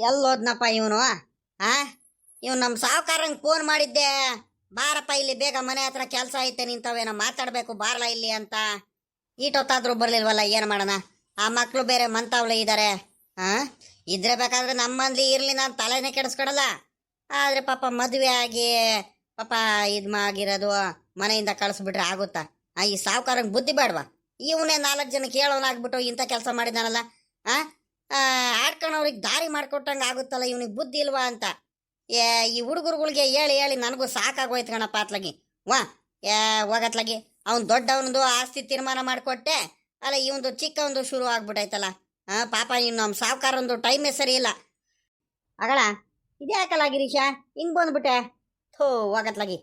ಎಲ್ಲೋದ್ನಪ್ಪ ಇವನು? ಆ ಇವ್ನು ನಮ್ಮ ಸಾವುಕಾರಂಗೆ ಫೋನ್ ಮಾಡಿದ್ದೆ, ಬಾರಪ್ಪ ಇಲ್ಲಿ ಬೇಗ ಮನೆ ಹತ್ರ ಕೆಲಸ ಐತೆ ನಿಂತವೇನೋ ಮಾತಾಡಬೇಕು ಬಾರ್ಲ ಇಲ್ಲಿ ಅಂತ. ಈಟೊತ್ತಾದ್ರೂ ಬರ್ಲಿಲ್ವಲ್ಲ, ಏನು ಮಾಡೋಣ? ಆ ಮಕ್ಕಳು ಬೇರೆ ಮಂತಾವ್ಲೆ ಇದ್ದಾರೆ. ಹಾಂ, ಇದ್ರೆ ಬೇಕಾದ್ರೆ ನಮ್ಮಲ್ಲಿ ಇರಲಿ, ನಾನು ತಲೆನೇ ಕೆಡಿಸ್ಕೊಡಲ್ಲ. ಆದರೆ ಪಾಪ ಮದುವೆ ಆಗಿ ಪಾಪ ಇದು ಆಗಿರೋದು, ಮನೆಯಿಂದ ಕಳಿಸ್ಬಿಟ್ರೆ ಆಗುತ್ತಾ? ಈ ಸಾವುಕಾರಂಗೆ ಬುದ್ಧಿ ಬೇಡವಾ? ಇವನೇ 4 ಜನಕ್ಕೆ ಹೇಳೋನಾಗ್ಬಿಟ್ಟು ಇಂಥ ಕೆಲಸ ಮಾಡಿದಾನಲ್ಲ. ಹಾಂ, ಆಡ್ಕೊಂಡವ್ರಿಗೆ ದಾರಿ ಮಾಡಿಕೊಟ್ಟಂಗೆ ಆಗುತ್ತಲ್ಲ, ಇವನಿಗೆ ಬುದ್ಧಿ ಇಲ್ವಾ ಅಂತ. ಈ ಹುಡುಗರುಗಳಿಗೆ ಹೇಳಿ ಹೇಳಿ ನನಗೂ ಸಾಕಾಗೋಯ್ತು ಕಣಪ್ಪ ಅತ್ಲಾಗಿ. ವಾ ಹೋಗತ್ಲಾಗಿ ಅವ್ನು ದೊಡ್ಡವನದು ಆಸ್ತಿ ತೀರ್ಮಾನ ಮಾಡಿಕೊಟ್ಟೆ, ಅಲ್ಲ ಇವಂದು ಚಿಕ್ಕವೊಂದು ಶುರು ಆಗ್ಬಿಟ್ಟೈತಲ್ಲ. ಪಾಪ ಇನ್ನು ನಮ್ಮ ಸಾವುಕಾರೊಂದು ಟೈಮೇ ಸರಿ ಇಲ್ಲ. ಅಗಳ ಇದ್ಯಾಕಲ್ಲ ಗಿರೀಶ ಹಿಂಗೆ ಬಂದ್ಬಿಟ್ಟೆ? ಥೋ ಹೋಗತ್ಲಾಗಿ.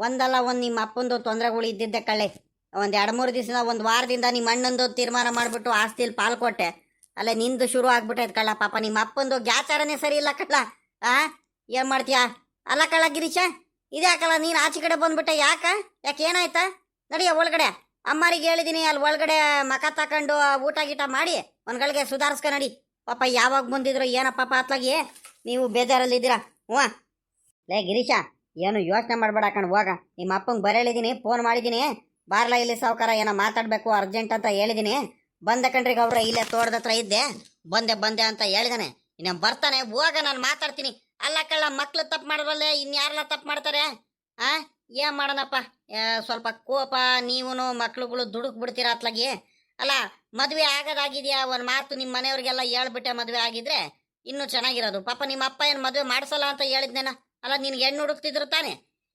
ಒಂದಲ್ಲ ಒಂದು ನಿಮ್ಮ ಅಪ್ಪಂದು ತೊಂದರೆಗಳು ಇದ್ದಿದ್ದೆ ಕಳ್ಳೆ. ಒಂದು 2-3 ದಿವಸ, ಒಂದು ವಾರದಿಂದ ನಿಮ್ಮ ಅಣ್ಣಂದು ತೀರ್ಮಾನ ಮಾಡಿಬಿಟ್ಟು ಆಸ್ತಿಲಿ ಪಾಲು ಕೊಟ್ಟೆ, ಅಲ್ಲ ನಿಂದು ಶುರು ಆಗ್ಬಿಟ್ಟೈತೆ ಕಳ್ಳ. ಪಾಪ ನಿಮ್ಮ ಅಪ್ಪಂದು ಗ್ಯಾಚಾರನೇ ಸರಿ ಇಲ್ಲ ಕಳ್ಳ. ಏನು ಮಾಡ್ತೀಯಾ? ಅಲ್ಲ ಕಳ್ಳ ಗಿರೀಶ, ಇದ್ಯಾಕಲ್ಲ ನೀನು ಆಚೆ ಕಡೆ ಬಂದ್ಬಿಟ್ಟೆ? ಯಾಕೆ ಏನಾಯ್ತಾ? ನಡಿಯ ಒಳಗಡೆ, ಅಮ್ಮರಿಗೆ ಹೇಳಿದ್ದೀನಿ ಅಲ್ಲಿ ಒಳಗಡೆ ಮಕ ತಕೊಂಡು ಊಟ ಗೀಟ ಮಾಡಿ ಒಂದ್ಗಳಿಗೆ ಸುಧಾರಿಸ್ಕ ನಡಿ. ಪಾಪ ಯಾವಾಗ ಬಂದಿದ್ರು ಏನಪ್ಪ ಅತ್ಲಾಗಿ ನೀವು ಬೇಜಾರಲ್ಲಿದ್ದೀರಾ? ಹ್ಞೂ ಲೇ ಗಿರೀಶ, ಏನು ಯೋಚನೆ ಮಾಡಬೇಡ ಕಣ್, ಹೋಗ. ನಿಮ್ಮ ಅಪ್ಪಂಗೆ ಬರೇಳಿದ್ದೀನಿ, ಫೋನ್ ಮಾಡಿದ್ದೀನಿ, ಬಾರ್ಲ ಇಲ್ಲಿ ಸಾವುಕಾರ ಏನೋ ಮಾತಾಡಬೇಕು ಅರ್ಜೆಂಟ್ ಅಂತ ಹೇಳಿದ್ದೀನಿ. ಬಂದೆ ಕಣ್ರಿ ಗೌಡ್ರ, ಇಲ್ಲೇ ತೋಟದ ಹತ್ರ ಇದ್ದೆ, ಬಂದೆ ಅಂತ ಹೇಳಿದಾನೆ. ಇನ್ನು ಬರ್ತಾನೆ, ಹೋಗ ನಾನು ಮಾತಾಡ್ತೀನಿ. ಅಲ್ಲ ಕಳ್ಳ, ಮಕ್ಳು ತಪ್ಪು ಮಾಡಿದ್ರಲ್ಲೇ ಇನ್ಯಾರೆಲ್ಲ ತಪ್ಪು ಮಾಡ್ತಾರೆ? ಏನು ಮಾಡೋಣಪ್ಪ, ಸ್ವಲ್ಪ ಕೋಪ, ನೀವು ಮಕ್ಳುಗಳು ದುಡುಕ್ ಬಿಡ್ತೀರ ಅತ್ಲಾಗಿ. ಅಲ್ಲ ಮದುವೆ ಆಗೋದಾಗಿದೆಯಾ, ಒಂದು ಮಾತು ನಿಮ್ಮ ಮನೆಯವ್ರಿಗೆಲ್ಲ ಹೇಳ್ಬಿಟ್ಟೆ ಮದುವೆ ಆಗಿದ್ರೆ ಇನ್ನೂ ಚೆನ್ನಾಗಿರೋದು. ಪಾಪ ನಿಮ್ಮ ಅಪ್ಪ ಏನು ಮದುವೆ ಮಾಡಿಸಲ್ಲ ಅಂತ ಹೇಳಿದ್ನೇನ? ಅಲ್ಲ ನಿನ್ಗೆ ಹೆಣ್ಣು ಹುಡುಕ್ತಿದ್ರು ತಾನೆ?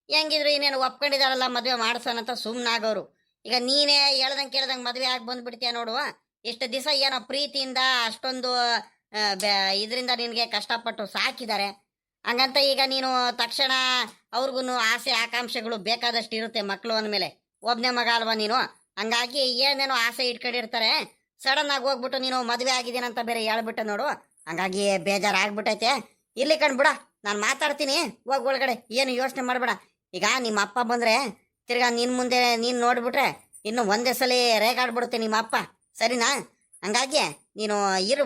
ಹೆಂಗಿದ್ರು ಇನ್ನೇನು ಒಪ್ಕೊಂಡಿದಾರಲ್ಲ ಮದುವೆ ಮಾಡಿಸೋಣಂತ ಸುಮ್ಮನಾಗೋರು. ಈಗ ನೀನೇ ಹೇಳ್ದಂಗೆ ಕೇಳ್ದಂಗೆ ಮದುವೆ ಆಗಿ ಬಂದ್ಬಿಡ್ತೀಯ ನೋಡುವ. ಇಷ್ಟು ದಿವಸ ಏನೋ ಪ್ರೀತಿಯಿಂದ ಅಷ್ಟೊಂದು ಇದರಿಂದ ನಿನಗೆ ಕಷ್ಟಪಟ್ಟು ಸಾಕಿದ್ದಾರೆ, ಹಂಗಂತ ಈಗ ನೀನು ತಕ್ಷಣ ಅವ್ರಿಗೂ ಆಸೆ ಆಕಾಂಕ್ಷೆಗಳು ಬೇಕಾದಷ್ಟು ಇರುತ್ತೆ ಮಕ್ಕಳು ಅಂದಮೇಲೆ. ಒಬ್ಬನೇ ಮಗ ಅಲ್ವಾ ನೀನು, ಹಂಗಾಗಿ ಏನೇನೋ ಆಸೆ ಇಟ್ಕೊಂಡಿರ್ತಾರೆ. ಸಡನ್ ಆಗಿ ಹೋಗ್ಬಿಟ್ಟು ನೀನು ಮದುವೆ ಆಗಿದ್ದೀನಂತ ಬೇರೆ ಹೇಳ್ಬಿಟ್ಟೆ ನೋಡು, ಹಂಗಾಗಿ ಬೇಜಾರಾಗ್ಬಿಟ್ಟೈತೆ. ಇಲ್ಲಿ ಕಣ್ಬಿಡ, ನಾನು ಮಾತಾಡ್ತೀನಿ, ಹೋಗಿ ಒಳಗಡೆ, ಏನು ಯೋಚನೆ ಮಾಡಬೇಡ. ಈಗ ನಿಮ್ಮ ಅಪ್ಪ ಬಂದರೆ ತಿರ್ಗಾ ನಿನ್ನ ಮುಂದೆ ನೀನು ನೋಡ್ಬಿಟ್ರೆ ಇನ್ನು ಒಂದೇ ಸಲ ರೇಗಾಡ್ಬಿಡುತ್ತೆ ನಿಮ್ಮ ಅಪ್ಪ, ಸರಿನಾ? ಹಂಗಾಗಿ ನೀನು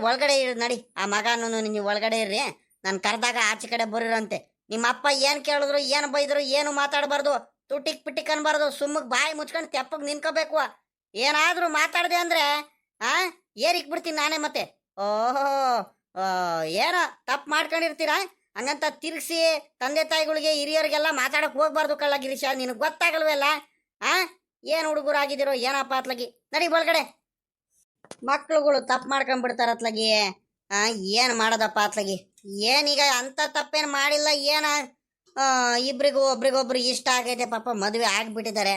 ಒಳಗಡೆ ನಡಿ, ಆ ಮಗನೂ ನೀವು ಒಳಗಡೆ ಇರ್ರಿ. ನಾನು ಕರೆದಾಗ ಆಚೆ ಕಡೆ ಬರೀರಂತೆ. ನಿಮ್ಮ ಅಪ್ಪ ಏನು ಕೇಳಿದ್ರು ಏನು ಬೈದ್ರು ಏನು ಮಾತಾಡಬಾರ್ದು, ತುಟಿಕ್ ಪಿಟಿಕ್ ಅನ್ಬಾರ್ದು, ಸುಮ್ಮಗ್ ಬಾಯಿ ಮುಚ್ಕೊಂಡು ತೆಪ್ಪಗೆ ನಿನ್ಕೋಬೇಕು. ಏನಾದರೂ ಮಾತಾಡ್ದೆ ಅಂದರೆ ಏರಿಕ್ ಬಿಡ್ತೀನಿ ನಾನೇ ಮತ್ತೆ. ಓಹೋ, ಏನೋ ತಪ್ಪು ಮಾಡ್ಕೊಂಡಿರ್ತೀರಾ, ಹಂಗಂತ ತಿರ್ಗಿಸಿ ತಂದೆ ತಾಯಿಗಳಿಗೆ ಹಿರಿಯರಿಗೆಲ್ಲ ಮಾತಾಡಕ್ಕೆ ಹೋಗ್ಬಾರ್ದು ಕಳ್ಳ ಗಿರೀಶ, ನಿನಗೆ ಗೊತ್ತಾಗಲ್ವಲ್ಲ? ಏನು ಹುಡುಗರಾಗಿದ್ದೀರೋ ಏನಪ್ಪ ಅತ್ಲಾಗಿ, ನಡಿ ಒಳಗಡೆ. ಮಕ್ಳುಗಳು ತಪ್ಪು ಮಾಡ್ಕೊಂಡ್ಬಿಡ್ತಾರ ಅತ್ಲಾಗಿ. ಏನು ಮಾಡೋದಪ್ಪ ಅತ್ಲಾಗಿ, ಏನೀಗ ಅಂಥ ತಪ್ಪೇನು ಮಾಡಿಲ್ಲ. ಏನ ಇಬ್ರಿಗೂ ಒಬ್ರಿಗೊಬ್ರು ಇಷ್ಟ ಆಗೈತೆ, ಪಾಪ ಮದುವೆ ಆಗಿಬಿಟ್ಟಿದ್ದಾರೆ.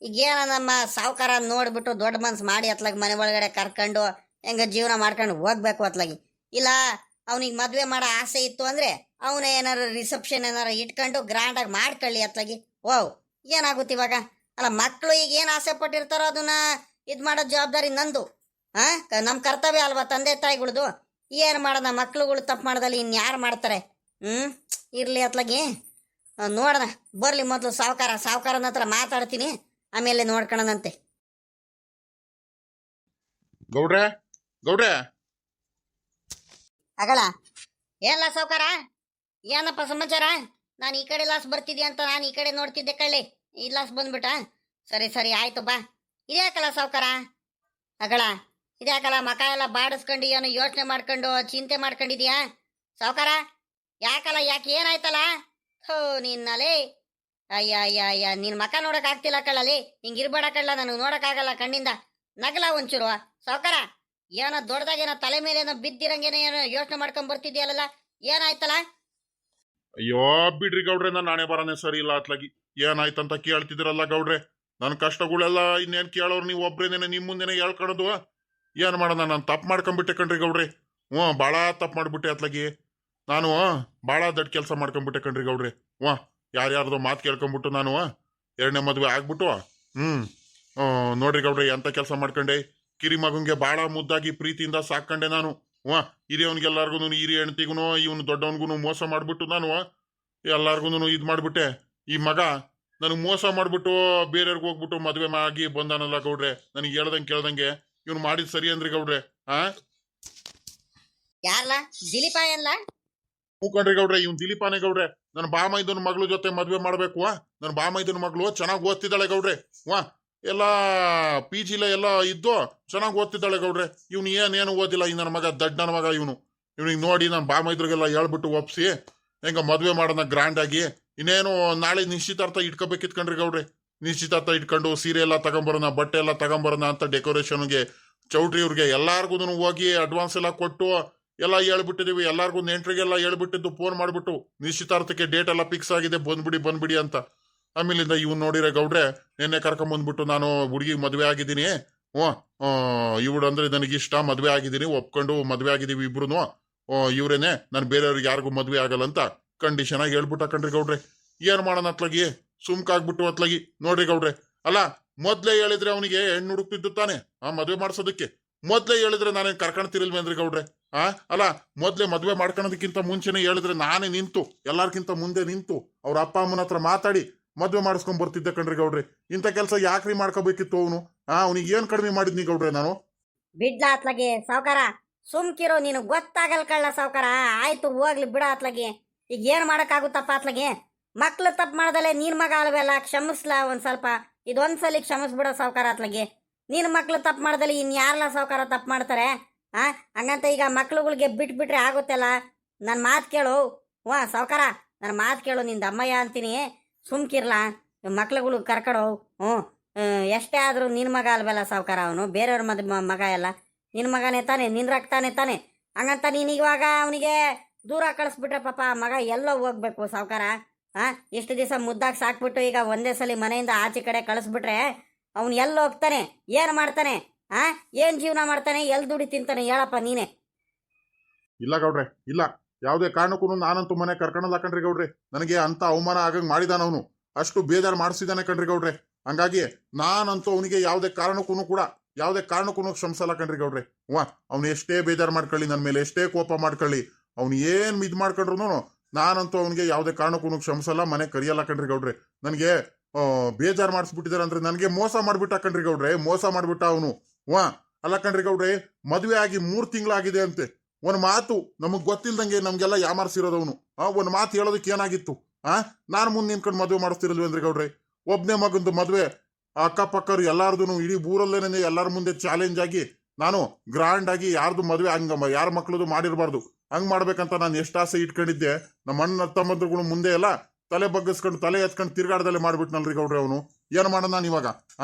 ಈಗೇನ ನಮ್ಮ ಸಾವುಕಾರ ನೋಡ್ಬಿಟ್ಟು ದೊಡ್ಡ ಮನ್ಸು ಮಾಡಿ ಅತ್ಲಾಗಿ ಮನೆ ಒಳಗಡೆ ಕರ್ಕೊಂಡು ಹೆಂಗೆ ಜೀವನ ಮಾಡ್ಕೊಂಡು ಹೋಗ್ಬೇಕು ಅತ್ಲಾಗಿ. ಇಲ್ಲ ಅವನಿಗೆ ಮದುವೆ ಮಾಡೋ ಆಸೆ ಇತ್ತು ಅಂದರೆ ಅವನೇ ಏನಾರು ರಿಸೆಪ್ಷನ್ ಏನಾರು ಇಟ್ಕೊಂಡು ಗ್ರ್ಯಾಂಡಾಗಿ ಮಾಡ್ಕೊಳ್ಳಿ ಅತ್ಲಾಗಿ. ಓಹ್, ಏನಾಗುತ್ತೆ ಇವಾಗ? ಅಲ್ಲ ಮಕ್ಕಳು ಈಗ ಏನು ಆಸೆ ಪಟ್ಟಿರ್ತಾರೋ ಅದನ್ನ ಇದು ಮಾಡೋ ಜವಾಬ್ದಾರಿ ನಂದು. ನಮ್ಮ ಕರ್ತವ್ಯ ಅಲ್ವಾ ತಂದೆ ತಾಯಿಗಳದು. ಏನು ಮಾಡೋಣ, ಮಕ್ಳುಗಳು ತಪ್ಪು ಮಾಡೋದಲ್ಲಿ ಇನ್ಯಾರು ಮಾಡ್ತಾರೆ? ಇರಲಿ ಅತ್ಲಾಗಿ, ನೋಡೋಣ ಬರಲಿ. ಮೊದಲು ಸಾವುಕಾರನ ಹತ್ರ ಮಾತಾಡ್ತೀನಿ, ಆಮೇಲೆ ನೋಡ್ಕೊಳ್ಳೋಣಂತೆ. ಗೌಡ್ರೆ ಗೌಡ್ರೆ ಅಗಳ ಏನಿಲ್ಲ ಸಾವುಕಾರ, ಏನಪ್ಪ ಸಮಾಚಾರ? ನಾನು ಈ ಕಡೆ ಲಾಸ್ ಬರ್ತಿದ್ದೆ ಅಂತ ನಾನು ಈ ಕಡೆ ನೋಡ್ತಿದ್ದೆ ಕಳ್ಳಿ, ಈ ಲಾಸ್ ಬಂದ್ಬಿಟ್ಟ. ಸರಿ ಆಯ್ತು ಬಾ. ಇದ್ಯಾಕಲ್ಲ ಸಾವುಕಾರ? ಅಗಳ ಇದ್ಯಾಕಲ್ಲ ಮಕ ಎಲ್ಲ ಬಾಡಿಸ್ಕೊಂಡು ಏನೋ ಯೋಚನೆ ಮಾಡ್ಕೊಂಡು ಚಿಂತೆ ಮಾಡ್ಕೊಂಡಿದ್ಯಾ ಸಾವುಕಾರ? ಯಾಕಲ್ಲ, ಯಾಕೆ ಏನಾಯ್ತಲ್ಲ? ಹೋ ನಿನ್ನಲೇ, ಅಯ್ಯ ನಿನ್ನ ಮಕ ನೋಡಕ್ ಆಗ್ತಿಲ್ಲ ಕಳ್ಳಲ್ಲಿ, ಹಿಂಗಿರ್ಬೇಡ ಕಳ್ಳ, ನನಗೆ ನೋಡಕ್ಕಾಗಲ್ಲ ಕಣ್ಣಿಂದ. ನಗಲ ಒಂಚೂರು ಸಾವುಕಾರ, ಏನೋ ದೊಡ್ಡದಾಗೇನೋ ತಲೆ ಮೇಲೆ ಏನೋ ಬಿದ್ದಿರಂಗೇನೋ ಏನೋ ಯೋಚನೆ ಮಾಡ್ಕೊಂಡ್ ಬರ್ತಿದ್ಯಲ್ಲ, ಏನಾಯ್ತಲ್ಲ? ಅಯ್ಯೋ ಬಿಡ್ರಿ ಗೌಡ್ರೆ, ನಾನು ನಾನೇ ಬರೋನೆ ಸರಿ ಇಲ್ಲ ಅತ್ಲಾಗಿ. ಏನಾಯ್ತಂತ ಕೇಳ್ತಿದ್ರಲ್ಲ ಗೌಡ್ರೆ, ನನ್ನ ಕಷ್ಟಗಳೆಲ್ಲ ಇನ್ನೇನು ಕೇಳೋರು ನೀವು ಒಬ್ರೇನೇನೆ, ನಿಮ್ಮ ಮುಂದೆನೆ ಹೇಳ್ಕೊಳೋದು. ಏನು ಮಾಡೋಣ, ನಾನು ತಪ್ಪು ಮಾಡ್ಕೊಂಬಿಟ್ಟೆ ಕಣ್ರಿ ಗೌಡ್ರೆ. ಭಾಳ ತಪ್ಪು ಮಾಡ್ಬಿಟ್ಟೆ ಅತ್ಲಾಗಿ. ನಾನು ಭಾಳ ದೊಡ್ಡ ಕೆಲಸ ಮಾಡ್ಕೊಂಬಿಟ್ಟೆ ಕಣ್ರಿ ಗೌಡ್ರೆ. ಯಾರ್ಯಾರ್ದೋ ಮಾತು ಕೇಳ್ಕೊಂಬಿಟ್ಟು ನಾನು 2ನೇ ಮದುವೆ ಆಗ್ಬಿಟ್ಟು ನೋಡ್ರಿ ಗೌಡ್ರೆ ಎಂಥ ಕೆಲಸ ಮಾಡ್ಕೊಂಡೆ. ಕಿರಿ ಮಗಂಗೆ ಭಾಳ ಮುದ್ದಾಗಿ ಪ್ರೀತಿಯಿಂದ ಸಾಕೊಂಡೆ ನಾನು. ಹಿರಿಯವನಿಗೆಲ್ಲರಿಗೂ ಹಿರಿಯ ಹೆಣ್ತಿಗೂ ಇವನು ದೊಡ್ಡವನಿಗೂ ಮೋಸ ಮಾಡಿಬಿಟ್ಟು ನಾನು ಎಲ್ಲರಿಗೂ ಇದು ಮಾಡಿಬಿಟ್ಟೆ. ಈ ಮಗ ನನಗೆ ಮೋಸ ಮಾಡಿಬಿಟ್ಟು ಬೇರೆಯವ್ರಿಗೆ ಹೋಗ್ಬಿಟ್ಟು ಮದುವೆ ಆಗಿ ಬಂದಾನಲ್ಲ ಗೌಡ್ರೆ. ನನಗೆ ಹೇಳ್ದಂಗೆ ಕೇಳ್ದಂಗೆ ಇವನು ಮಾಡಿದ್ ಸರಿ ಅಂದ್ರಿ ಗೌಡ್ರೆ. ಯಾರ್ಲ ದಿಲೀಪ ಏನ್ಲ? ಹೂಕಂಡ್ರಿ ಗೌಡ್ರೆ, ಇವ್ನು ದಿಲೀಪಾನೇ ಗೌಡ್ರೆ. ನನ್ನ ಬಾಮೈದನ ಮಗಳ ಜೊತೆ ಮದ್ವೆ ಮಾಡ್ಬೇಕು. ನನ್ನ ಬಾಮೈದನ ಮಗಳು ಚೆನ್ನಾಗಿ ಓದ್ತಿದ್ದಾಳೆ ಗೌಡ್ರೆ. ವಾ ಎಲ್ಲ ಪಿ ಜಿಲ ಎಲ್ಲ ಇದ್ದು ಚೆನ್ನಾಗಿ ಓದ್ತಿದ್ದಾಳೆ ಗೌಡ್ರೆ. ಇವ್ನು ಏನೇನು ಓದಿಲ್ಲ. ಈ ನನ್ನ ಮಗ ದಡ್ಡ ನನ್ನ ಮಗ ಇವನು. ಇವ್ನಿಗೆ ನೋಡಿ ನನ್ನ ಬಾಮೈದ್ರಿಗೆಲ್ಲ ಹೇಳ್ಬಿಟ್ಟು ಒಪ್ಸಿ ಹೆಂಗ ಮದ್ವೆ ಮಾಡೋಣ ಗ್ರ್ಯಾಂಡ್ ಆಗಿ. ಇನ್ನೇನು ನಾಳೆ ನಿಶ್ಚಿತಾರ್ಥ ಇಟ್ಕೋಬೇಕಿತ್ಕಂಡ್ರಿ ಗೌಡ್ರೆ. ನಿಶ್ಚಿತಾರ್ಥ ಇಟ್ಕೊಂಡು ಸೀರೆ ಎಲ್ಲ ತಗೊಂಬರೋಣ, ಬಟ್ಟೆ ಎಲ್ಲ ತಗೊಂಬರೋಣ ಅಂತ ಡೆಕೋರೇಷನ್ಗೆ ಚೌಟ್ರಿ ಇವ್ರಿಗೆ ಎಲ್ಲಾರ್ಗು ಹೋಗಿ ಅಡ್ವಾನ್ಸ್ ಎಲ್ಲ ಕೊಟ್ಟು ಎಲ್ಲ ಹೇಳ್ಬಿಟ್ಟಿದೀವಿ. ಎಲ್ಲಾರ್ಗು ನೆಂಟ್ರಿಗೆಲ್ಲ ಹೇಳ್ಬಿಟ್ಟಿದ್ದು ಫೋನ್ ಮಾಡ್ಬಿಟ್ಟು ನಿಶ್ಚಿತಾರ್ಥಕ್ಕೆ ಡೇಟ್ ಎಲ್ಲ ಫಿಕ್ಸ್ ಆಗಿದೆ, ಬಂದ್ಬಿಡಿ ಅಂತ. ಆಮೇಲಿಂದ ಇವ್ನು ನೋಡಿರೆ ಗೌಡ್ರೆ, ನಿನ್ನೆ ಕರ್ಕೊಂಬಂದ್ಬಿಟ್ಟು ನಾನು ಹುಡುಗಿಗೆ ಮದ್ವೆ ಆಗಿದ್ದೀನಿ, ಇವಳು ಅಂದ್ರೆ ನನಗಿಷ್ಟ, ಮದ್ವೆ ಆಗಿದ್ದೀನಿ, ಒಪ್ಕೊಂಡು ಮದ್ವೆ ಆಗಿದೀವಿ ಇಬ್ರು, ಇವ್ರೇನೆ, ನಾನು ಬೇರೆಯವ್ರಿಗೆ ಯಾರಿಗೂ ಮದ್ವೆ ಆಗಲ್ಲ ಅಂತ ಕಂಡೀಷನ್ ಆಗಿ ಹೇಳ್ಬಿಟ್ಟ ಕಣ್ರಿ ಗೌಡ್ರೆ. ಏನ್ ಮಾಡೋಣ ಅತ್ಲಾಗಿ ಸುಮ್ಕಾಗ್ಬಿಟ್ಟು ಅತ್ಲಾಗಿ. ನೋಡ್ರಿ ಗೌಡ್ರೆ, ಅಲ್ಲ ಮೊದ್ಲೇ ಹೇಳಿದ್ರೆ ಅವನಿಗೆ ಹೆಣ್ಣು ಹುಡುಕ್ತಿದ್ದು ತಾನೆ ಮದ್ವೆ ಮಾಡ್ಸೋದಕ್ಕೆ. ಮೊದ್ಲೇ ಹೇಳಿದ್ರೆ ನಾನೇನ್ ಕರ್ಕೊಂಡ್ತಿರಲ್ವೇನ್ರಿ ಗೌಡ್ರೆ? ಅಲ್ಲ ಮೊದ್ಲೇ ಮದ್ವೆ ಮಾಡ್ಕೊಳೋದಕ್ಕಿಂತ ಮುಂಚೆನೆ ಹೇಳಿದ್ರೆ ನಾನೇ ನಿಂತು ಎಲ್ಲಾರ್ಕಿಂತ ಮುಂದೆ ನಿಂತು ಅವ್ರ ಅಪ್ಪ ಅಮ್ಮನ ಹತ್ರ ಮಾತಾಡಿ ಮದ್ವೆ ಮಾಡಿಸ್ಕೊಂಡ್ ಬರ್ತಿದ್ದೆ ಕಣ್ರಿ ಗೌಡ್ರೆ. ಇಂಥ ಕೆಲಸ ಯಾಕ್ರಿ ಮಾಡ್ಕೋಬೇಕಿತ್ತು ಅವನು? ಅವನಿಗೆ ಏನ್ ಕಡಿಮೆ ಮಾಡಿದ್ನಿ ಗೌಡ್ರೆ ನಾನು? ಬಿಡ್ಲ ಅತ್ಲಾಗಿ ಸಾವ್ಕಾರ, ಸುಮ್ಕಿರೋ, ನೀನು ಗೊತ್ತಾಗಲ್ ಕಳ್ಳ ಸಾವ್ಕಾರ. ಆಯ್ತು ಹೋಗ್ಲಿ ಬಿಡ ಅತ್ಲಾಗಿ. ಈಗ ಏನ್ ಮಾಡಕ್ಕಾಗುತ್ತಪ್ಪ ಅತ್ಲಾಗಿ? ಮಕ್ಳು ತಪ್ಪು ಮಾಡ್ದಲೆ ನೀನ್ ಮಗ ಅಲ್ವಲ್ಲ, ಕ್ಷಮಿಸ್ಲಾ ಒಂದ್ ಸ್ವಲ್ಪ. ಇದೊಂದ್ಸಲಿ ಕ್ಷಮಿಸ್ಬಿಡೋ ಸಾವ್ಕಾರ ಅತ್ಲಾಗಿ. ನೀನ್ ಮಕ್ಳು ತಪ್ಪು ಮಾಡ್ದಲ್ಲಿ ಇನ್ ಯಾರಲ್ಲ ಸಾವ್ಕಾರ ತಪ್ಪು ಮಾಡ್ತಾರೆ? ಹಂಗಂತ ಈಗ ಮಕ್ಳುಗಳಿಗೆ ಬಿಟ್ಬಿಟ್ರೆ ಆಗುತ್ತಲ್ಲ. ನನ್ನ ಮಾತು ಕೇಳು. ಸಾವ್ಕಾರ, ನನ್ನ ಮಾತು ಕೇಳು. ನಿಂದ ಅಮ್ಮಯ್ಯ ಅಂತೀನಿ, ಸುಮ್ಕಿರ್ಲಾ. ಮಕ್ಳುಗಳು ಕರ್ಕಡೋ. ಎಷ್ಟೇ ಆದ್ರೂ ನಿನ್ ಮಗ ಅಲ್ವಲ್ಲ ಸಾವ್ಕಾರ. ಅವನು ಬೇರೆಯವ್ರ ಮಗ ಎಲ್ಲ ನಿನ್ ಮಗನೇ ತಾನೆ, ನಿನ್ ರಕ್ತಾನೆ ತಾನೆ. ಹಂಗಂತ ನೀನ್ ಇವಾಗ ಅವನಿಗೆ ದೂರ ಕಳಿಸ್ಬಿಟ್ರೆ ಪಾಪ ಮಗ ಎಲ್ಲೋ ಹೋಗ್ಬೇಕು ಸಾವ್ಕಾರ. ಇಷ್ಟು ದಿವಸ ಮುದ್ದಾಗಿ ಸಾಕ್ಬಿಟ್ಟು ಈಗ ಒಂದೇ ಸಲ ಮನೆಯಿಂದ ಆಚೆ ಕಡೆ ಕಳಿಸ್ಬಿಟ್ರೆ ಅವ್ನು ಎಲ್ಲಿ ಹೋಗ್ತಾನೆ, ಏನ್ ಮಾಡ್ತಾನೆ? ಏನ್ ಜೀವನ ಮಾಡ್ತಾನೆ, ಎಲ್ಲಿ ದುಡಿ ತಿಂತಾನೆ ಹೇಳಪ್ಪ ನೀನೆ. ಇಲ್ಲ ಗೌಡ್ರೆ, ಇಲ್ಲ, ಯಾವುದೇ ಕಾರಣಕ್ಕೂ ನಾನಂತೂ ಮನೆ ಕರ್ಕೊಂಡಲ್ಲ ಕಣ್ರಿ ಗೌಡ್ರೆ. ನನಗೆ ಅಂತ ಅವಮಾನ ಆಗಂಗ್ ಮಾಡಿದಾನ ಅವನು, ಅಷ್ಟು ಬೇಜಾರು ಮಾಡಿಸಿದಾನೆ ಕಣ್ರಿ ಗೌಡ್ರೆ. ಹಂಗಾಗಿ ನಾನಂತೂ ಅವನಿಗೆ ಯಾವುದೇ ಕಾರಣಕ್ಕೂ ಕ್ಷಮಿಸಲ್ಲ ಕಣ್ರಿ ಗೌಡ್ರೆ. ಅವ್ನು ಎಷ್ಟೇ ಬೇಜಾರು ಮಾಡ್ಕೊಳ್ಳಿ, ನನ್ನ ಮೇಲೆ ಎಷ್ಟೇ ಕೋಪ ಮಾಡ್ಕೊಳ್ಳಿ, ಅವ್ನು ಏನ್ ಇದ್ ಮಾಡ್ಕೊಂಡ್ರು ನಾನಂತೂ ಅವನಿಗೆ ಯಾವುದೇ ಕಾರಣಕ್ಕೂ ಕ್ಷಮಿಸಲ್ಲ, ಮನೆ ಕರಿಯಲ್ಲ ಕಣ್ರಿ ಗೌಡ್ರೆ. ನನಗೆ ಬೇಜಾರು ಮಾಡಿಸ್ಬಿಟ್ಟಿದಾರೆ ಅಂದ್ರೆ ನನಗೆ ಮೋಸ ಮಾಡ್ಬಿಟ್ಟ ಕಣ್ರಿ ಗೌಡ್ರೆ, ಮೋಸ ಮಾಡ್ಬಿಟ್ಟ ಅವನು. ಅಲ್ಲ ಕಣ್ರಿ ಗೌಡ್ರೆ, ಮದುವೆ ಆಗಿ 3 ತಿಂಗಳಾಗಿದೆ ಅಂತೆ. ಒಂದ್ ಮಾತು ನಮಗ್ ಗೊತ್ತಿಲ್ದಂಗೆ ನಮ್ಗೆಲ್ಲ ಯಾಮಾರ್ಸಿರೋದವನು. ಒಂದ್ ಮಾತು ಹೇಳೋದಕ್ಕೆ ಏನಾಗಿತ್ತು? ನಾನು ಮುಂದೆ ನಿಂತ್ಕೊಂಡು ಮದುವೆ ಮಾಡಿಸ್ತಿರಲ್ವೇನ್ರಿ ಗೌಡ್ರೆ? ಒಬ್ನೇ ಮಗಂದು ಮದುವೆ, ಅಕ್ಕಪಕ್ಕರು ಎಲ್ಲಾರ್ದು ಇಡೀ ಊರಲ್ಲೇನೆ ಎಲ್ಲಾರ ಮುಂದೆ ಚಾಲೆಂಜ್ ಆಗಿ ನಾನು ಗ್ರಾಂಡ್ ಆಗಿ ಯಾರ್ದು ಮದುವೆ ಯಾರ ಮಕ್ಳದು ಮಾಡಿರ್ಬಾರ್ದು ಹಂಗ್ ಮಾಡ್ಬೇಕಂತ ನಾನು ಎಷ್ಟು ಆಸೆ ಇಟ್ಕೊಂಡಿದ್ದೆ. ನಮ್ಮ ಅಣ್ಣ ತಮ್ಮಂದ್ರುಗಳು ಮುಂದೆ ಎಲ್ಲ ತಲೆ ಬಗ್ಗಿಸ್ಕೊಂಡು ತಲೆ ಎತ್ಕೊಂಡು ತಿರ್ಗಾಡ್ದಲ್ಲೇ ಮಾಡ್ಬಿಟ್ನಲ್ರಿ ಗೌಡ್ರೆ ಅವನು. ಏನ್ ಮಾಡೋಣ ನಾನು ಇವಾಗ?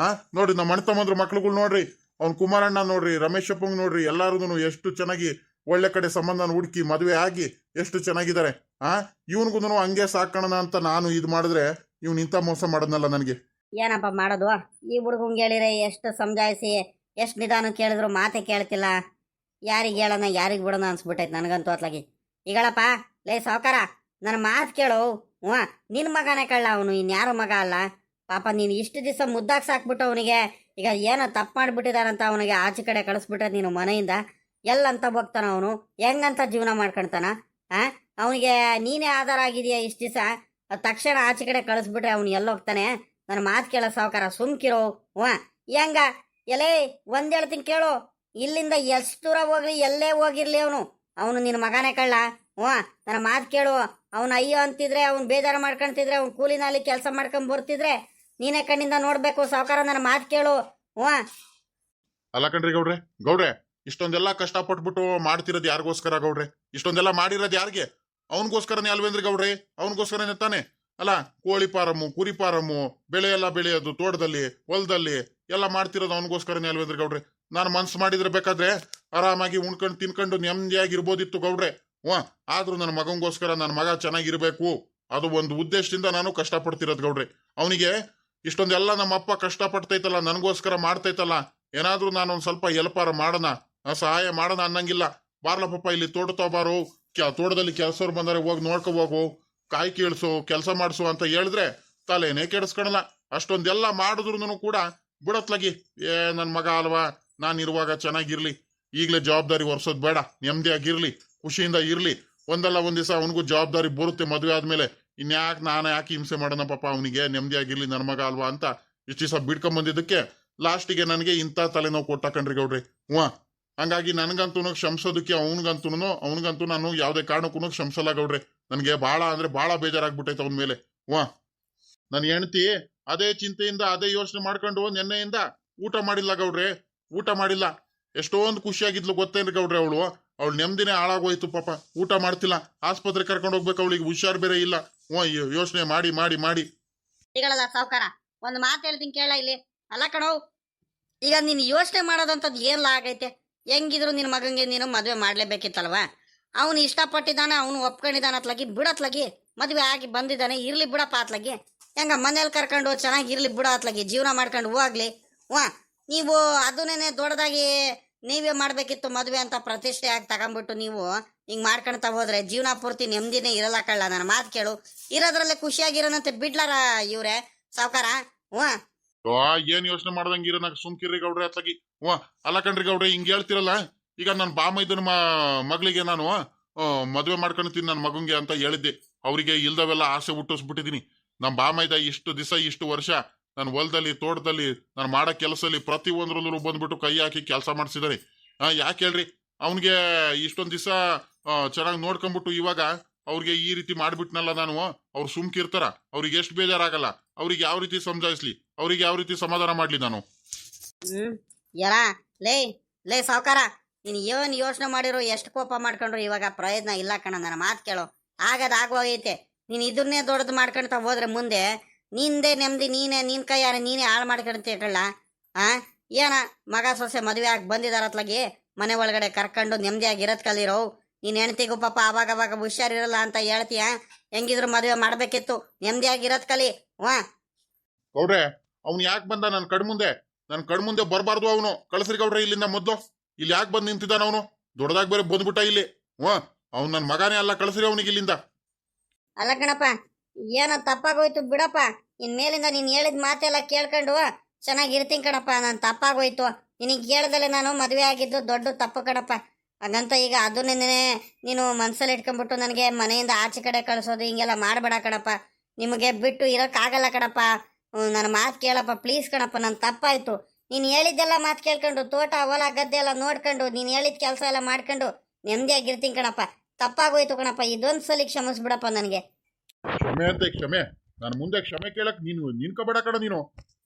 ನೋಡ್ರಿ, ನಮ್ಮ ಅಣ್ಣ ತಮ್ಮಂದ್ರ ಮಕ್ಳುಗಳು ನೋಡ್ರಿ, ಅವ್ನು ಕುಮಾರಣ್ಣ ನೋಡ್ರಿ, ರಮೇಶಪ್ಪಂಗ್ ನೋಡ್ರಿ, ಎಲ್ಲಾರು ಎಷ್ಟು ಚೆನ್ನಾಗಿ ಒಳ್ಳೆ ಕಡೆ ಸಂಬಂಧನ ಹುಡುಕಿ ಮದುವೆ ಆಗಿ ಎಷ್ಟು ಚೆನ್ನಾಗಿದ್ದಾರೆ. ಇವನ್ಗೂ ಹಂಗೆ ಸಾಕೋಣ ಅಂತ ನಾನು ಇದು ಮಾಡಿದ್ರೆ ಇವ್ನು ಇಂಥ ಮೋಸ ಮಾಡೋದ್ನಲ್ಲ ನನಗೆ. ಏನಪ್ಪ ಮಾಡೋದು? ಈ ಹುಡುಗಂಗೆ ಹೇಳಿರೆ ಎಷ್ಟು ಸಮಜಾಯಿಸಿ ಎಷ್ಟು ನಿಧಾನ ಕೇಳಿದ್ರು ಮಾತೆ ಕೇಳ್ತಿಲ್ಲ. ಯಾರಿಗೆ ಹೇಳೋಣ ಯಾರಿಗೆ ಬಿಡೋಣ ಅನ್ಸ್ಬಿಟ್ಟೈತೆ ನನಗಂತೂ ಅತ್ಲಾಗಿ. ಈಗಳಪ್ಪ ಲೇ ಸಾವ್ಕಾರ, ನನ್ನ ಮಾತು ಕೇಳು. ನಿನ್ನ ಮಗನೇ ಕಳ್ಳ ಅವನು, ಇನ್ಯಾರು ಮಗ ಅಲ್ಲ. ಪಾಪ ನೀನು ಇಷ್ಟು ದಿವಸ ಮುದ್ದಾಗಿ ಸಾಕ್ಬಿಟ್ಟು ಅವನಿಗೆ ಈಗ ಏನೋ ತಪ್ಪು ಮಾಡಿಬಿಟ್ಟಿದಾರಂತ ಅವನಿಗೆ ಆಚೆ ಕಡೆ ಕಳಿಸ್ಬಿಟ್ರೆ ನೀನು ಮನೆಯಿಂದ ಎಲ್ಲಂತ ಹೋಗ್ತಾನ ಅವನು? ಹೆಂಗಂತ ಜೀವನ ಮಾಡ್ಕೊಳ್ತಾನ? ಅವನಿಗೆ ನೀನೇ ಆಧಾರ ಆಗಿದೆಯಾ ಇಷ್ಟು ದಿವಸ? ತಕ್ಷಣ ಆಚೆ ಕಡೆ ಕಳಿಸ್ಬಿಟ್ರೆ ಅವ್ನು ಎಲ್ಲೋಗ್ತಾನೆ? ನನ್ನ ಮಾತು ಕೇಳೋ ಸಾವ್ಕಾರ, ಸುಮ್ಕಿರೋ. ಹೆಂಗ ಎಲೇ ಒಂದ್ ಹೇಳ್ತೀನಿ ಕೇಳು, ಇಲ್ಲಿಂದ ಎಷ್ಟು ದೂರ ಹೋಗ್ಲಿ, ಎಲ್ಲೇ ಹೋಗಿರ್ಲಿ ಅವನು ನಿನ್ನ ಮಗನೇ ಕಳ್ಳ. ನನ್ನ ಮಾತು ಕೇಳು. ಅವನು ಅಯ್ಯೋ ಅಂತಿದ್ರೆ, ಅವ್ನು ಬೇಜಾರು ಮಾಡ್ಕೊಂತಿದ್ರೆ, ಅವ್ನು ಕೂಲಿನಲ್ಲಿ ಕೆಲಸ ಮಾಡ್ಕೊಂಡ್ ಬರ್ತಿದ್ರೆ ನೀನೇ ಕಣ್ಣಿಂದ ನೋಡ್ಬೇಕು ಸಾವ್ಕಾರ. ನನ್ನ ಮಾತು ಕೇಳು. ಅಲ್ಲ ಕಣ್ರಿ ಗೌಡ್ರೆ, ಇಷ್ಟೊಂದೆಲ್ಲ ಕಷ್ಟಪಟ್ಬಿಟ್ಟು ಮಾಡ್ತಿರೋದು ಯಾರಿಗೋಸ್ಕರ ಗೌಡ್ರೆ? ಇಷ್ಟೊಂದೆಲ್ಲ ಮಾಡಿರೋದು ಯಾರಿಗೆ? ಅವನಿಗೋಸ್ಕರನೇ ಅಲ್ವೇಂದ್ರಿ ಗೌಡ್ರೆ? ಅವನಿಗೋಸ್ಕರನೇ ತಾನೆ. ಅಲ್ಲ, ಕೋಳಿ ಫಾರಮ್ಮು, ಕುರಿ ಫಾರಮ್ಮು, ಬೆಳೆ ಎಲ್ಲ ಬೆಳೆಯೋದು, ತೋಟದಲ್ಲಿ ಹೊಲದಲ್ಲಿ ಎಲ್ಲ ಮಾಡ್ತಿರೋದು ಅವನಿಗೋಸ್ಕರನೇ ಅಲ್ವೇಂದ್ರಿ ಗೌಡ್ರೆ? ನಾನು ಮನ್ಸು ಮಾಡಿದ್ರೆ ಬೇಕಾದ್ರೆ ಆರಾಮಾಗಿ ಉಣ್ಕೊಂಡು ತಿನ್ಕೊಂಡು ನೆಮ್ಮದಿಯಾಗಿ ಇರ್ಬೋದಿತ್ತು ಗೌಡ್ರೆ. ಆದ್ರೂ ನನ್ನ ಮಗಂಗೋಸ್ಕರ ನನ್ನ ಮಗ ಚೆನ್ನಾಗಿರ್ಬೇಕು, ಅದು ಒಂದು ಉದ್ದೇಶದಿಂದ ನಾನು ಕಷ್ಟಪಡ್ತಿರೋದು ಗೌಡ್ರೆ. ಅವನಿಗೆ ಇಷ್ಟೊಂದೆಲ್ಲ ನಮ್ಮ ಅಪ್ಪ ಕಷ್ಟಪಡ್ತೈತಲ್ಲ, ನನಗೋಸ್ಕರ ಮಾಡ್ತೈತಲ್ಲ, ಏನಾದ್ರೂ ನಾನು ಒಂದ್ ಸ್ವಲ್ಪ ಎಲ್ಪಾರ ಮಾಡೋಣ, ಸಹಾಯ ಮಾಡೋಣ ಅನ್ನಂಗಿಲ್ಲ. ಬಾರ್ಲ ಪಾಪ, ಇಲ್ಲಿ ತೋಟದವರು ತೋಟದಲ್ಲಿ ಕೆಲಸವ್ರು ಬಂದರೆ ಹೋಗಿ ನೋಡ್ಕೊ ಹೋಗು, ಕಾಯಿ ಕೀಳ್ಸು, ಕೆಲಸ ಮಾಡಿಸು ಅಂತ ಹೇಳಿದ್ರೆ ತಲೆನೇ ಕೆಡಿಸ್ಕೊಳಲ್ಲ. ಅಷ್ಟೊಂದೆಲ್ಲ ಮಾಡಿದ್ರು ಕೂಡ ಬಿಡತ್ಲಾಗಿ, ನನ್ನ ಮಗ ಅಲ್ವಾ, ನಾನು ಇರುವಾಗ ಚೆನ್ನಾಗಿರ್ಲಿ, ಈಗಲೇ ಜವಾಬ್ದಾರಿ ಹೊರ್ಸೋದು ಬೇಡ, ನೆಮ್ಮದಿಯಾಗಿರ್ಲಿ, ಖುಷಿಯಿಂದ ಇರ್ಲಿ. ಒಂದಲ್ಲ ಒಂದ್ ದಿವಸ ಅವನಿಗೂ ಜವಾಬ್ದಾರಿ ಬರುತ್ತೆ ಮದುವೆ ಆದ್ಮೇಲೆ. ನಾನು ಯಾಕೆ ಹಿಂಸೆ ಮಾಡೋಣ ಪಾಪ, ಅವನಿಗೆ ನೆಮ್ಮದಿಯಾಗಿರ್ಲಿ ನನ್ನ ಮಗ ಅಲ್ವಾ ಅಂತ ಇಷ್ಟು ದಿವಸ ಬಿಡ್ಕೊಂಡ್ ಬಂದಿದ್ದಕ್ಕೆ ಲಾಸ್ಟಿಗೆ ನನಗೆ ಇಂಥ ತಲೆನೋವು ಕೊಟ್ಟಾಕಂಡ್ರಿ ಗೌಡ್ರಿ. ಹಂಗಾಗಿ ನನಗಂತೂ ಕ್ಷಮಿಸೋದಕ್ಕೆ ಅವನಿಗಂತೂ ನಾನು ಯಾವುದೇ ಕಾರಣಕ್ಕೂ ಕ್ಷಮಿಸಲ್ಲ ಗೌಡ್ರೆ. ನನಗೆ ಭಾಳ ಅಂದ್ರೆ ಭಾಳ ಬೇಜಾರಾಗ್ಬಿಟ್ಟೈತೆ ಅವನ ಮೇಲೆ. ವಾ ನನ್ನ ಹೆಂಡತಿ ಅದೇ ಚಿಂತೆಯಿಂದ ಅದೇ ಯೋಚನೆ ಮಾಡ್ಕೊಂಡು ನಿನ್ನೆಯಿಂದ ಊಟ ಮಾಡಿಲ್ಲ ಗೌಡ್ರೆ, ಊಟ ಮಾಡಿಲ್ಲ. ಎಷ್ಟೊಂದು ಖುಷಿಯಾಗಿದ್ಲು ಗೊತ್ತೇನ್ರಿ ಗೌಡ್ರೆ ಅವಳು ನೆಮ್ಮದಿನೇ ಹಾಳಾಗೋಯ್ತು ಪಾಪ. ಊಟ ಮಾಡ್ತಿಲ್ಲ, ಆಸ್ಪತ್ರೆ ಕರ್ಕೊಂಡು ಹೋಗ್ಬೇಕು, ಅವಳಿಗೆ ಹುಷಾರ್ ಬೇರೆ ಇಲ್ಲ. ಯೋಚನೆ ಮಾಡಿ ಮಾಡಿ ಮಾಡಿ ಈಗಳಲ್ಲ ಸಾವ್ಕಾರ, ಒಂದು ಮಾತು ಹೇಳ್ತೀನಿ ಕೇಳ ಇಲ್ಲಿ. ಅಲ್ಲ ಕಣೋ, ಈಗ ನೀನು ಯೋಚನೆ ಮಾಡೋದಂಥದ್ದು ಏನ್ಲ ಆಗೈತೆ? ಹೆಂಗಿದ್ರು ನಿನ್ನ ಮಗಂಗೆ ನೀನು ಮದುವೆ ಮಾಡ್ಲೇಬೇಕಿತ್ತಲ್ವಾ? ಅವನು ಇಷ್ಟಪಟ್ಟಿದ್ದಾನೆ, ಅವನು ಒಪ್ಕೊಂಡಿದ್ದಾನೆ ಅತ್ಲಾಗಿ ಬಿಡತ್ಲಾಗಿ, ಮದುವೆ ಆಗಿ ಬಂದಿದ್ದಾನೆ, ಇರ್ಲಿ ಬಿಡಪ್ಪ ಅತ್ಲಾಗಿ. ಹೆಂಗ ಮನೇಲಿ ಕರ್ಕೊಂಡು ಚೆನ್ನಾಗಿ ಇರ್ಲಿ ಬಿಡೋ ಅತ್ಲಾಗಿ, ಜೀವನ ಮಾಡ್ಕೊಂಡು ಹೋಗ್ಲಿ. ನೀವು ಅದನ್ನೇ ದೊಡ್ಡದಾಗಿ ನೀವೇ ಮಾಡ್ಬೇಕಿತ್ತು ಮದುವೆ ಅಂತ ಪ್ರತಿಷ್ಠೆ ಆಗಿ ತಗೊಂಡ್ಬಿಟ್ಟು ನೀವು ಹಿಂಗ್ ಮಾಡ್ಕೊಳ್ತಾ ಹೋದ್ರೆ ಜೀವನ ಪೂರ್ತಿ ನೆಮ್ಮದಿನೇ ಇರಲ್ಲ ಕಳ್ಳ. ನನ್ನ ಮಾತು ಕೇಳು, ಇರೋದ್ರಲ್ಲೇ ಖುಷಿಯಾಗಿರೋನಂತೆ ಬಿಡ್ಲಾರ ಇವ್ರೆ ಸಾವ್ಕಾರ. ಏನ್ ಯೋಚನೆ ಮಾಡ್ದಂಗಿರ ಸುಮ್ಕಿರ್ರಿ ಗೌಡ್ರೆ ಅತ್ಲಾಗಿ. ಅಲ್ಲ ಕಣ್ರಿ ಗೌಡ್ರೆ, ಹಿಂಗ್ ಹೇಳ್ತಿರಲ್ಲ. ಈಗ ನನ್ನ ಬಾಮೈದನ ಮಗಳಿಗೆ ನಾನು ಮದುವೆ ಮಾಡ್ಕೊಳ್ತೀನಿ ನನ್ನ ಮಗಂಗೆ ಅಂತ ಹೇಳಿದ್ದೆ. ಅವರಿಗೆ ಇಲ್ದವೆಲ್ಲ ಆಸೆ ಹುಟ್ಟಿಸ್ಬಿಟ್ಟಿದೀನಿ. ನಮ್ಮ ಬಾಮೈದ ಇಷ್ಟು ದಿವಸ ಇಷ್ಟು ವರ್ಷ ನಾನು ಹೊಲದಲ್ಲಿ ತೋಟದಲ್ಲಿ ನಾನು ಮಾಡೋ ಕೆಲಸದಲ್ಲಿ ಪ್ರತಿ ಒಂದ್ರಲ್ಲೂ ಬಂದ್ಬಿಟ್ಟು ಕೈ ಹಾಕಿ ಕೆಲಸ ಮಾಡಿಸಿದಾರೆ. ಯಾಕೆ ಹೇಳ್ರಿ, ಅವನಿಗೆ ಇಷ್ಟೊಂದು ದಿವಸ ಚೆನ್ನಾಗಿ ನೋಡ್ಕೊಂಡ್ಬಿಟ್ಟು ಇವಾಗ ಅವ್ರಿಗೆ ಈ ರೀತಿ ಮಾಡ್ಬಿಟ್ನಲ್ಲ ನಾನು. ಅವ್ರು ಸುಮ್ಕಿರ್ತಾರ? ಅವ್ರಿಗೆ ಎಷ್ಟು ಬೇಜಾರಾಗಲ್ಲ? ಅವ್ರಿಗೆ ಯಾವ ರೀತಿ ಸಮಜಾಯಿಸ್ಲಿ? ಅವ್ರಿಗೆ ಯಾವ ರೀತಿ ಸಮಾಧಾನ ಮಾಡ್ಲಿ ನಾನು? ಯಾರ ಲೇ ಲೇ ಸಾವ್ಕಾರ, ನೀನು ಏನು ಯೋಚನೆ ಮಾಡಿರೋ, ಎಷ್ಟು ಕೋಪ ಮಾಡ್ಕೊಂಡ್ರು ಇವಾಗ ಪ್ರಯೋಜನ ಇಲ್ಲ ಕಣ. ನನ್ನ ಮಾತು ಕೇಳೋ, ಆಗೋಗೈತೆ. ನೀನು ಇದನ್ನೇ ದೊಡ್ಡದು ಮಾಡ್ಕೊಳ್ತಾ ಹೋದ್ರೆ ಮುಂದೆ ನಿಂದೇ ನೆಮ್ಮದಿ ನಿನ್ ಕೈಯಾರ ನೀನೇ ಹಾಳು ಮಾಡ್ಕೊಂತೀಯ ಕಳ್ಳ. ಏನ ಮಗ ಸೊಸೆ ಮದುವೆ ಆಗಿ ಬಂದಿದಾರತ್ಲಾಗಿ ಮನೆ ಒಳಗಡೆ ಕರ್ಕೊಂಡು ನೆಮ್ಮದಿಯಾಗಿ ಇರೋದ್ ಕಲಿರೋ. ನೀನ್ ಹೆಣ್ತಿಗೂ ಪಾಪ ಅವಾಗ ಹುಷಾರಿರಲ್ಲ ಅಂತ ಹೇಳ್ತೀಯ. ಹೆಂಗಿದ್ರು ಮದುವೆ ಮಾಡ್ಬೇಕಿತ್ತು, ನೆಮ್ಮದಿಯಾಗಿ ಇರೋದ್ ಕಲಿ. ಗೌಡ್ರೆ, ಅವ್ನು ಯಾಕೆ ಬಂದ ನನ್ನ ಕಣ್ಮುಂದೆ ಬರಬಾರ್ದು ಅವನು. ಕಳ್ಸ್ರಿ ಗೌಡ್ರೆ ಇಲ್ಲಿಂದ ಮೊದ್ಲು. ಇಲ್ಲಿ ಯಾಕೆ ಬಂದು ನಿಂತಿದ್ದಾನ ಅವನು? ದೊಡ್ಡದಾಗಿ ಬೇರೆ ಬಂದ್ಬಿಟ್ಟ ಇಲ್ಲಿ. ಅವ್ನು ನನ್ನ ಮಗನೇ ಅಲ್ಲ, ಕಳ್ಸ್ರಿ ಅವನಿಗೆ ಇಲ್ಲಿಂದ. ಅಲ್ಲ ಕಣಪ್ಪ, ಏನೋ ತಪ್ಪಾಗೋಯ್ತು ಬಿಡಪ್ಪ. ಇನ್ ಮೇಲಿಂದ ನೀನ್ ಹೇಳಿದ ಮಾತೆಲ್ಲ ಕೇಳ್ಕೊಂಡು ಚೆನ್ನಾಗಿರ್ತೀನಿ ಕಣಪ್ಪ. ನಾನು ತಪ್ಪಾಗೋಯ್ತು, ನಿನಗೆ ಹೇಳ್ದಲೆ ನಾನು ಮದುವೆ ಆಗಿದ್ದು ದೊಡ್ಡ ತಪ್ಪು ಕಣಪ್ಪ. ಹಾಗಂತ ಈಗ ಅದನ್ನೇ ನೀನು ಮನ್ಸಲ್ಲಿ ಇಟ್ಕೊಂಡ್ಬಿಟ್ಟು ನನಗೆ ಮನೆಯಿಂದ ಆಚೆ ಕಡೆ ಕಳಿಸೋದು ಹಿಂಗೆಲ್ಲ ಮಾಡಬೇಡ ಕಣಪ್ಪ. ನಿಮಗೆ ಬಿಟ್ಟು ಇರೋಕ್ಕಾಗಲ್ಲ ಕಣಪ್ಪ. ನನ್ನ ಮಾತು ಕೇಳಪ್ಪ ಪ್ಲೀಸ್ ಕಣಪ್ಪ. ನನ್ನ ತಪ್ಪಾಯ್ತು. ನೀನು ಹೇಳಿದ್ದೆಲ್ಲ ಮಾತು ಕೇಳ್ಕೊಂಡು ತೋಟ ಹೊಲ ಗದ್ದೆ ಎಲ್ಲ ನೋಡ್ಕೊಂಡು ನೀನು ಹೇಳಿದ ಕೆಲಸ ಎಲ್ಲ ಮಾಡ್ಕೊಂಡು ನೆಮ್ಮದಿಯಾಗಿರ್ತೀನಿ ಕಣಪ್ಪ. ತಪ್ಪಾಗೋಯ್ತು ಕಣಪ್ಪ, ಇದೊಂದು ಸಲ ಕ್ಷಮಿಸ್ಬಿಡಪ್ಪ ನನಗೆ. ಕ್ಷಮೆ ಅಂತೆ ಕ್ಷಮೆ? ನಾನು ಮುಂದೆ ಕ್ಷಮೆ ಕೇಳಕ್ ನೀನು ನಿನ್ಕೋಬೇಡ ಕಣ.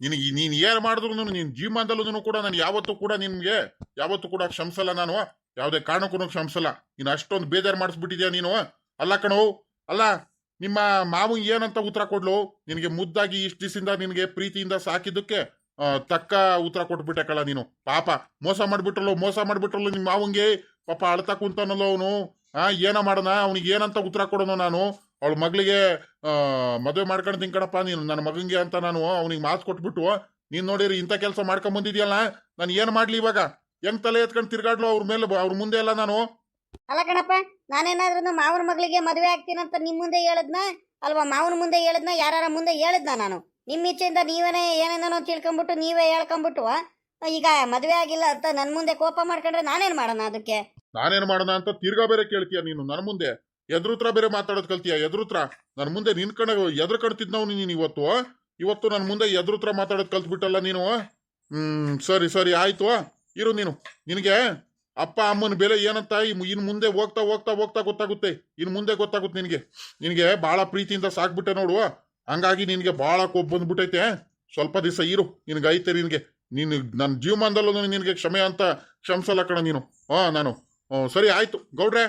ನೀನ್ ಏನ್ ಮಾಡಿದ್ರು ನಿನ್ ಜೀವಮಾನದಲ್ಲೂ ಕೂಡ ನಾನು ಯಾವತ್ತೂ ಕೂಡ ನಿನ್ಗೆ ಯಾವತ್ತೂ ಕೂಡ ಕ್ಷಮಿಸಲ್ಲ. ನಾನು ಯಾವುದೇ ಕಾರಣಕ್ಕೂ ಕ್ಷಮಿಸಲ್ಲ. ನೀನು ಅಷ್ಟೊಂದು ಬೇಜಾರು ಮಾಡಿಸ್ಬಿಟ್ಟಿದ್ಯಾ ನೀನು. ಅಲ್ಲ ಕಣೋ, ಅಲ್ಲ ನಿಮ್ಮ ಮಾವು ಏನಂತ ಉತ್ತರ ಕೊಡ್ಲು? ನಿನಗೆ ಮುದ್ದಾಗಿ ಇಷ್ಟ ದಿವಸದಿಂದ ನಿನಗೆ ಪ್ರೀತಿಯಿಂದ ಸಾಕಿದ್ದಕ್ಕೆ ತಕ್ಕ ಉತ್ತರ ಕೊಟ್ಬಿಟ್ಟೆ ಕಳ ನೀನು. ಪಾಪ ಮೋಸ ಮಾಡ್ಬಿಟ್ರಲ್ಲ ನಿಮ್ಮ ಮಾವಂಗೆ. ಪಾಪ ಅಳ್ತಾ ಕುಂತಾನಲ್ಲೋ ಅವನು. ಏನ ಮಾಡೋಣ ಅವ್ನಿಗೆ ಏನಂತ ಉತ್ತರ ಕೊಡೋಣ ನಾನು? ಅವಳ ಮಗಳಿಗೆ ಮದುವೆ ಮಾಡ್ಕೊಂಡು ಕಣಪ್ಪ ನೀನು ನನ್ನ ಮಗಂಗೆ ಅಂತ ನಾನು ಅವ್ನಿಗೆ ಮಾತು ಕೊಟ್ಬಿಟ್ಟು ನೀನ್ ನೋಡಿರಿ ಇಂಥ ಕೆಲಸ ಮಾಡ್ಕೊಂಡ್ ಬಂದಿದ್ಯಲ್ಲ. ನಾನು ಏನ್ ಮಾಡ್ಲಿ ಇವಾಗ? ಹೆಂಗ್ ತಲೆ ಎತ್ಕೊಂಡು ತಿರ್ಗಾಡ್ಲು ಅವ್ರ ಮುಂದೆ ಎಲ್ಲ ನಾನು? ಅಲ್ಲ ಕಣಪ್ಪ, ನಾನೇನಾದ್ರೂ ಮಾವನ ಮಗಳಿಗೆ ಮದುವೆ ಆಗ್ತೀನಂತ ನಿಮ್ ಮುಂದೆ ಹೇಳದ್ನ ಅಲ್ವಾ? ಮಾವನ ಮುಂದೆ ಹೇಳದ್ನ ಯಾರ ಮುಂದೆ ಹೇಳದ್ನ ನಾನು? ನಿಮ್ಮ ಇಚ್ಛೆಯಿಂದ ನೀವೇನೇ ಏನೇನೋ ತಿಳ್ಕೊಂಬಿಟ್ಟು ನೀವೇ ಹೇಳ್ಕೊಂಬಿಟ್ಟು ಈಗ ಮದುವೆ ಆಗಿಲ್ಲ ಅಂತ ನನ್ ಮುಂದೆ ಕೋಪ ಮಾಡ್ಕೊಂಡ್ರೆ ನಾನೇನ್ ಮಾಡೋಣ? ಅದಕ್ಕೆ ನಾನೇನ್ ಮಾಡೋಣ ಅಂತ ತಿರ್ಗಾ ಬೇರೆ ಕೇಳ್ತೀಯ ನೀನು ನನ್ನ ಮುಂದೆ? ಎದುರುತ್ರ ಬೇರೆ ಮಾತಾಡೋದ್ ಕಲ್ತೀಯ? ಎದುರುತ್ರ ನನ್ನ ಮುಂದೆ ನಿನ್ಕಣ ಎದುರು ಕಣ್ತಿದ್ನವ್ ನೀನು ಇವತ್ತು ನನ್ನ ಮುಂದೆ ಎದುರುತ್ರ ಮಾತಾಡೋದ್ ಕಲ್ತ್ಬಿಟ್ಟಲ್ಲ ನೀನು. ಸರಿ ಆಯ್ತು ಇರು. ನಿನಗೆ ಅಪ್ಪ ಅಮ್ಮನ ಬೆಲೆ ಏನಂತ ಇನ್ ಮುಂದೆ ಹೋಗ್ತಾ ಗೊತ್ತಾಗುತ್ತೆ. ಇನ್ ಮುಂದೆ ಗೊತ್ತಾಗುತ್ತೆ ನಿನಗೆ ಬಹಳ ಪ್ರೀತಿಯಿಂದ ಸಾಕ್ಬಿಟ್ಟೆ ನೋಡು. ಹಂಗಾಗಿ ನಿನಗೆ ಬಹಳ ಕೋಪ ಬಂದ್ಬಿಟ್ಟೈತೆ. ಸ್ವಲ್ಪ ದಿವಸ ಇರು, ನಿನಗೈತೆ. ನೀನು ನನ್ನ ಜೀವಮಾನದಲ್ಲೂ ನಿನಗೆ ಕ್ಷಮೆ ಅಂತ ಕ್ಷಮಿಸಲ್ಲ ಕಣ ನೀನು. ನಾನು ಸರಿ ಆಯ್ತು ಗೌಡ್ರೆ,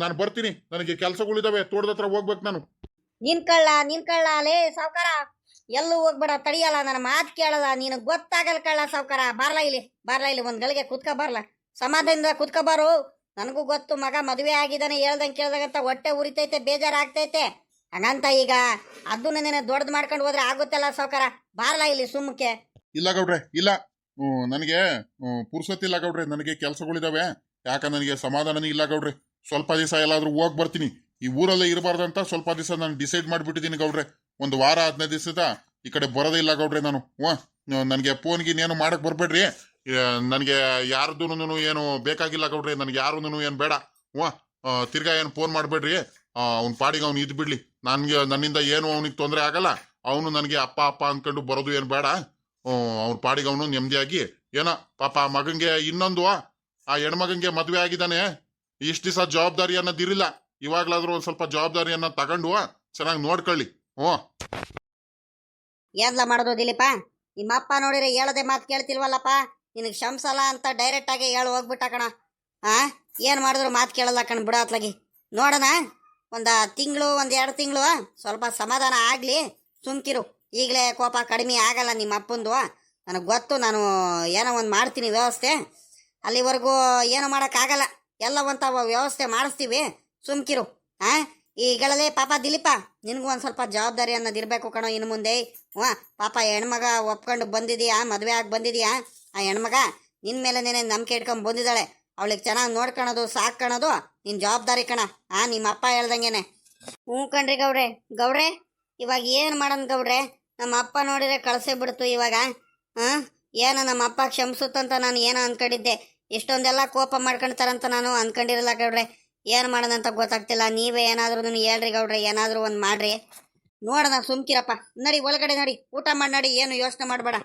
ನಾನು ಬರ್ತೀನಿ. ನನಗೆ ಕೆಲಸಗಳಿದಾವೆ, ತೋಟದ ಹತ್ರ ಹೋಗ್ಬೇಕು ನಾನು. ನಿನ್ ಕಳ್ಳ ಲೇ ಸಾವ್ಕಾರ, ಎಲ್ಲೂ ಹೋಗ್ಬೇಡ, ತಡಿಯಲ್ಲ, ನನ್ನ ಮಾತು ಕೇಳಲ್ಲ, ನೀನು ಗೊತ್ತಾಗಲ್ಲ ಕಳ್ಳ ಸಾವ್ಕಾರ. ಬಾರ್ಲಾ ಇಲ್ಲಿ ಒಂದ್ ಗಳಿಗೆ ಕುತ್ಕ ಬಾರ್ಲ, ಸಮಾಧಾನದಿಂದ ಕುತ್ಕೋಬಾರು. ನನಗೂ ಗೊತ್ತು ಮಗ ಮದುವೆ ಆಗಿದ್ದಾನೆ, ಹೇಳ್ದಂಗೆ ಕೇಳ್ದಂಗಂತ ಹೊಟ್ಟೆ ಉರಿತೈತೆ, ಬೇಜಾರಾಗ್ತೈತೆ. ಹಂಗಂತ ಈಗ ಅದನ್ನೇ ದೊಡ್ಡದು ಮಾಡ್ಕೊಂಡು ಹೋದ್ರೆ ಆಗುತ್ತಲ್ಲ ಸಾವ್ಕಾರ. ಬಾರ್ಲಾ ಇಲ್ಲಿ ಸುಮ್ಮಕ್ಕೆ. ಇಲ್ಲ ಗೌಡ್ರೆ, ಇಲ್ಲ, ನನಗೆ ಪುರ್ಸೊತ್ತಿಲ್ಲ ಗೌಡ್ರೆ. ನನಗೆ ಕೆಲಸಗಳಿದಾವೆ. ಯಾಕ ನನಗೆ ಸಮಾಧಾನನೇ ಇಲ್ಲ ಗೌಡ್ರೆ. ಸ್ವಲ್ಪ ದಿವಸ ಎಲ್ಲಾದ್ರೂ ಹೋಗಿ ಬರ್ತೀನಿ. ಈ ಊರಲ್ಲೇ ಇರಬಾರ್ದಂತ ಸ್ವಲ್ಪ ದಿವಸ ನಾನು ಡಿಸೈಡ್ ಮಾಡಿಬಿಟ್ಟಿದ್ದೀನಿ ಗೌಡ್ರೆ. 1 ವಾರ 15 ದಿವಸದ ಈ ಕಡೆ ಬರೋದೇ ಇಲ್ಲ ಗೌಡ್ರೆ ನಾನು. ನನಗೆ ಫೋನ್ಗೆ ಏನು ಮಾಡಕ್ ಬರ್ಬೇಡ್ರಿ. ನನಗೆ ಯಾರ್ದು ಏನು ಬೇಕಾಗಿಲ್ಲ ಗೌಡ್ರೆ. ನನಗೆ ಯಾರು ಏನು ಬೇಡ. ತಿರ್ಗಾ ಏನು ಫೋನ್ ಮಾಡಬೇಡ್ರಿ. ಅವ್ನ ಪಾಡಿಗೆ ಅವ್ನು ಇದ್ ಬಿಡ್ಲಿ. ನನ್ನಿಂದ ಏನು ಅವನಿಗೆ ತೊಂದರೆ ಆಗಲ್ಲ. ಅವನು ನನಗೆ ಅಪ್ಪ ಅಂದ್ಕೊಂಡು ಬರೋದು ಏನು ಬೇಡ. ಅವ್ನ ಪಾಡಿಗೆ ಅವನು ನೆಮ್ಮದಿಯಾಗಿ ಏನೋ ಪಾಪ ಮಗಂಗೆ ಇನ್ನೊಂದು ಆ ಹೆಣ್ಮಗಂಗೆ ಮದ್ವೆ ಆಗಿದ್ದಾನೆ. ಇಷ್ಟ ದಿವಸ ಜವಾಬ್ದಾರಿ ಅನ್ನೋದಿರಿಲ್ಲ. ಇವಾಗ್ಲಾದ್ರೂ ಒಂದ್ ಸ್ವಲ್ಪ ಜವಾಬ್ದಾರಿಯನ್ನ ತಗೊಂಡು ಚೆನ್ನಾಗಿ ನೋಡ್ಕೊಳ್ಳಿ. ಹ್ಞೂ. ಏನ್ಲ ಮಾಡೋದು ದಿಲೀಪ? ನಿಮ್ಮ ಅಪ್ಪ ನೋಡಿದ್ರೆ ಹೇಳದೆ ಮಾತು ಕೇಳ್ತಿಲ್ವಲ್ಲಪ್ಪ. ನಿನಗೆ ಶಂಸಲ್ಲ ಅಂತ ಡೈರೆಕ್ಟ್ ಆಗಿ ಹೇಳಿ ಹೋಗ್ಬಿಟ್ಟ ಕಣ. ಆ ಏನು ಮಾಡಿದ್ರು ಮಾತು ಕೇಳಲ್ಲ ಕಣ್ ಬಿಡ ಅತ್ಲಾಗಿ. ನೋಡೋಣ, ಒಂದು ತಿಂಗಳು 1-2 ತಿಂಗಳು ಸ್ವಲ್ಪ ಸಮಾಧಾನ ಆಗಲಿ, ಸುಮ್ಕಿರು. ಈಗಲೇ ಕೋಪ ಕಡಿಮೆ ಆಗಲ್ಲ ನಿಮ್ಮ ಅಪ್ಪಂದು, ನನಗೆ ಗೊತ್ತು. ನಾನು ಏನೋ ಒಂದು ಮಾಡ್ತೀನಿ ವ್ಯವಸ್ಥೆ. ಅಲ್ಲಿವರೆಗೂ ಏನು ಮಾಡೋಕ್ಕಾಗಲ್ಲ, ಎಲ್ಲ ಒಂಥ ವ್ಯವಸ್ಥೆ ಮಾಡಿಸ್ತೀವಿ, ಸುಮ್ಕಿರು. ಈಗಳಲ್ಲೇ ಪಾಪ ದಿಲೀಪ, ನಿನಗೂ ಒಂದು ಸ್ವಲ್ಪ ಜವಾಬ್ದಾರಿ ಅನ್ನೋದು ಇರಬೇಕು ಕಣೋ ಇನ್ನು ಮುಂದೆ. ಪಾಪ ಹೆಣ್ಮಗ ಒಪ್ಕೊಂಡು ಬಂದಿದೀಯಾ, ಮದುವೆ ಆಗಿ ಬಂದಿದೀಯಾ. ಆ ಹೆಣ್ಮಗ ನಿನ್ನ ಮೇಲೆ ನಂಬಿಕೆ ಇಟ್ಕೊಂಡು ಬಂದಿದ್ದಾಳೆ. ಅವಳಿಗೆ ಚೆನ್ನಾಗಿ ನೋಡ್ಕೊಳೋದು, ಸಾಕೋಣೋದು ನಿನ್ನ ಜವಾಬ್ದಾರಿ ಕಣ. ನಿಮ್ಮ ಅಪ್ಪ ಹೇಳ್ದಂಗೆನೆ. ಹ್ಞೂ ಕಣ್ರಿ ಗೌಡ್ರೆ. ಗೌಡ್ರೆ, ಇವಾಗ ಏನು ಮಾಡೋಣ ಗೌಡ್ರೆ? ನಮ್ಮ ಅಪ್ಪ ನೋಡಿದ್ರೆ ಕಳಿಸೇ ಬಿಡ್ತು ಇವಾಗ. ಏನೋ ನಮ್ಮ ಅಪ್ಪ ಕ್ಷಮಿಸುತ್ತಂತ ನಾನು ಏನೋ ಅಂದ್ಕೊಂಡಿದ್ದೆ. ಇಷ್ಟೊಂದೆಲ್ಲ ಕೋಪ ಮಾಡ್ಕೊಳ್ತಾರಂತ ನಾನು ಅಂದ್ಕೊಂಡಿರಲ್ಲ ಗೌಡ್ರೆ. ಏನು ಮಾಡೋಣ ಅಂತ ಗೊತ್ತಾಗ್ತಿಲ್ಲ. ನೀವೇ ಏನಾದರೂ ಹೇಳ್ರಿ ಗೌಡ್ರೆ, ಏನಾದರೂ ಒಂದು ಮಾಡ್ರಿ. ನೋಡೋಣ, ಸುಮ್ಕಿರಪ್ಪ. ನಡಿ ಒಳಗಡೆ, ನಡಿ ಊಟ ಮಾಡಿ ನಡಿ, ಏನು ಯೋಚನೆ ಮಾಡಬೇಡ.